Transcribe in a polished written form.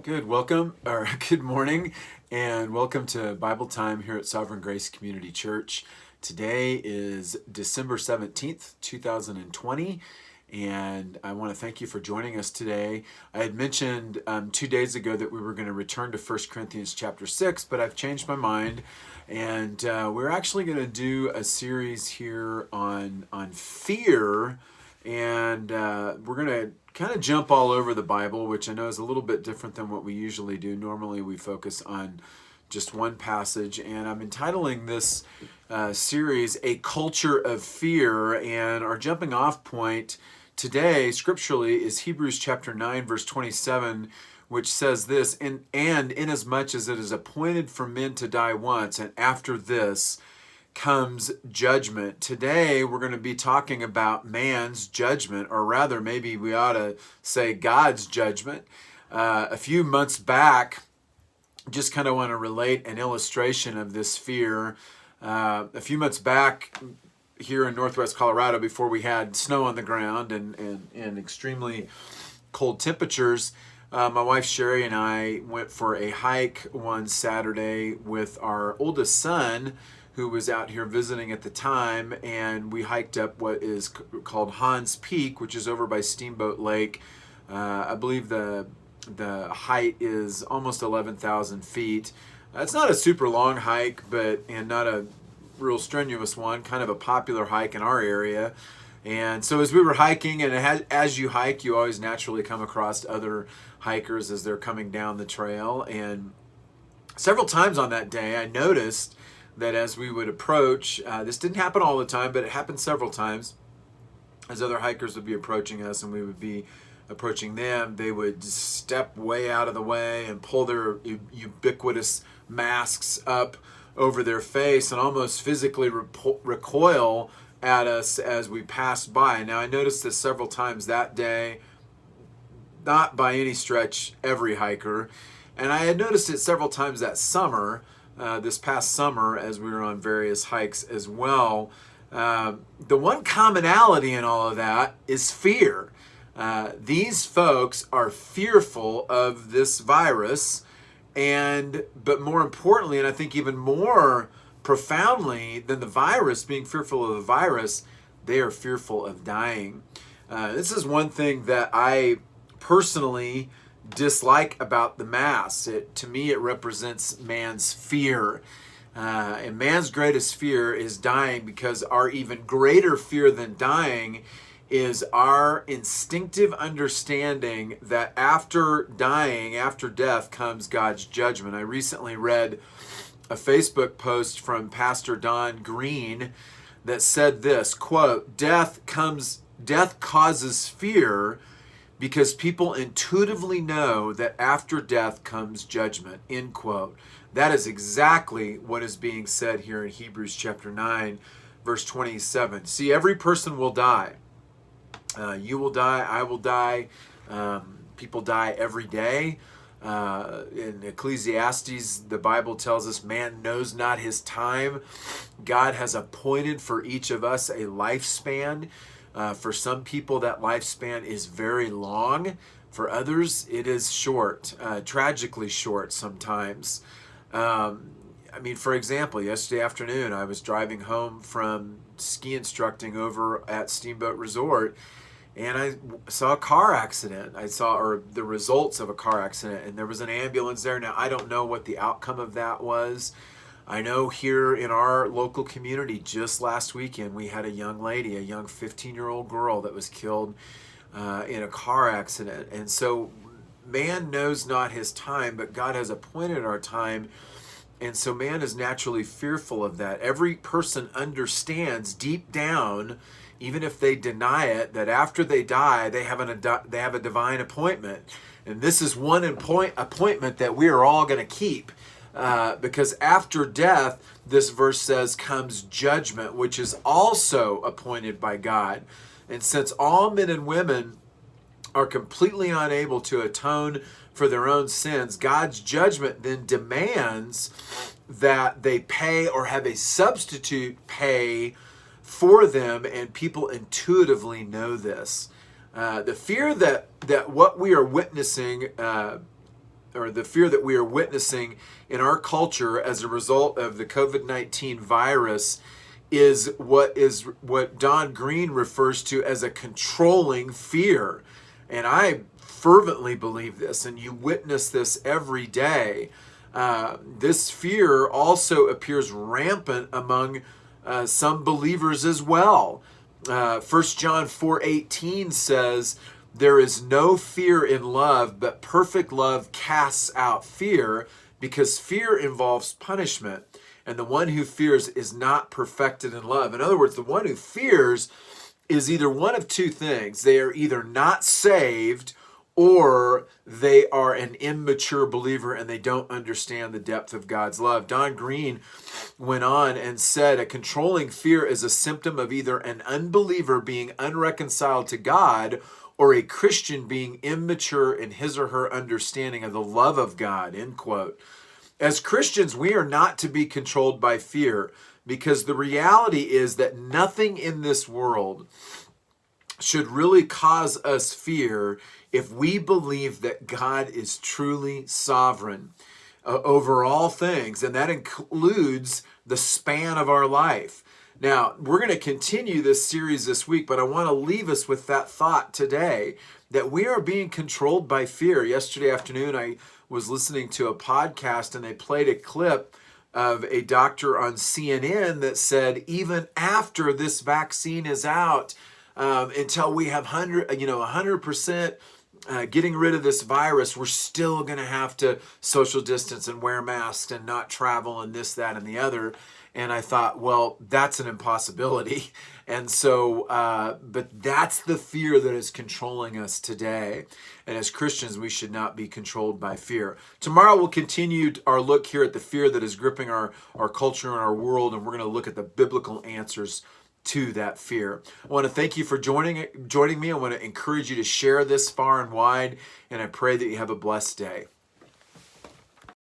Good, welcome, or good morning, and welcome to Bible Time here at Sovereign Grace Community Church. Today is December 17th, 2020, and I want to thank you for joining us today. I had mentioned 2 days ago that we were going to return to 1 Corinthians chapter 6, but I've changed my mind, and we're actually going to do a series here on fear, and we're going to kind of jump all over the Bible, which I know is a little bit different than what we usually do. Normally we focus on just one passage, and I'm entitling this series A Culture of Fear, and our jumping off point today scripturally is Hebrews chapter 9 verse 27, which says this, and inasmuch as it is appointed for men to die once, and after this comes judgment. Today we're going to be talking about man's judgment, or rather maybe we ought to say God's judgment. A few months back, just kind of want to relate an illustration of this fear. A few months back here in Northwest Colorado, before we had snow on the ground and extremely cold temperatures, my wife Sherry and I went for a hike one Saturday with our oldest son, who was out here visiting at the time, and we hiked up what is called Hans Peak, which is over by Steamboat Lake. I believe the height is almost 11,000 feet. It's not a super long hike, and not a real strenuous one, kind of a popular hike in our area. And so as we were hiking, and as you hike, you always naturally come across other hikers as they're coming down the trail. And several times on that day, I noticed that as we would approach, this didn't happen all the time, but it happened several times, as other hikers would be approaching us and we would be approaching them, they would step way out of the way and pull their ubiquitous masks up over their face and almost physically recoil at us as we passed by. Now, I noticed this several times that day, not by any stretch every hiker, and I had noticed it several times that summer, this past summer, as we were on various hikes as well. The one commonality in all of that is fear. These folks are fearful of this virus, but more importantly, and I think even more profoundly than the virus, being fearful of the virus, they are fearful of dying. This is one thing that I personally dislike about the Mass. To me, it represents man's fear. And man's greatest fear is dying, because our even greater fear than dying is our instinctive understanding that after dying, after death, comes God's judgment. I recently read a Facebook post from Pastor Don Green that said this, quote, death causes fear because people intuitively know that after death comes judgment, end quote. That is exactly what is being said here in Hebrews chapter 9, verse 27. See, every person will die. You will die, I will die. People die every day. In Ecclesiastes, the Bible tells us man knows not his time. God has appointed for each of us a lifespan. For some people, that lifespan is very long. For others, it is short, tragically short sometimes. For example, yesterday afternoon, I was driving home from ski instructing over at Steamboat Resort, and I saw a car accident. Or the results of a car accident, and there was an ambulance there. Now, I don't know what the outcome of that was. I know here in our local community, just last weekend, we had a young lady, a young 15-year-old girl that was killed in a car accident. And so man knows not his time, but God has appointed our time. And so man is naturally fearful of that. Every person understands deep down, even if they deny it, that after they die, they have a divine appointment. And this is one appointment that we are all going to keep. Because after death, this verse says, comes judgment, which is also appointed by God. And since all men and women are completely unable to atone for their own sins, God's judgment then demands that they pay or have a substitute pay for them, and people intuitively know this. The fear that what we are witnessing or the fear that we are witnessing in our culture as a result of the COVID-19 virus is what Don Green refers to as a controlling fear. And I fervently believe this, and you witness this every day. This fear also appears rampant among some believers as well. 1 John 4:18 says, "There is no fear in love, but perfect love casts out fear, because fear involves punishment. And the one who fears is not perfected in love." In other words, the one who fears is either one of two things. They are either not saved, or they are an immature believer and they don't understand the depth of God's love. Don Green went on and said, "A controlling fear is a symptom of either an unbeliever being unreconciled to God, or a Christian being immature in his or her understanding of the love of God," end quote. As Christians, we are not to be controlled by fear, because the reality is that nothing in this world should really cause us fear if we believe that God is truly sovereign over all things, and that includes the span of our life. Now, we're going to continue this series this week, but I want to leave us with that thought today, that we are being controlled by fear. Yesterday afternoon, I was listening to a podcast, and they played a clip of a doctor on CNN that said, even after this vaccine is out, until we have 100% getting rid of this virus, we're still going to have to social distance and wear masks and not travel and this, that, and the other. And I thought, well, that's an impossibility. And so, but that's the fear that is controlling us today. And as Christians, we should not be controlled by fear. Tomorrow, we'll continue our look here at the fear that is gripping our culture and our world. And we're going to look at the biblical answers to that fear. I want to thank you for joining me. I want to encourage you to share this far and wide. And I pray that you have a blessed day.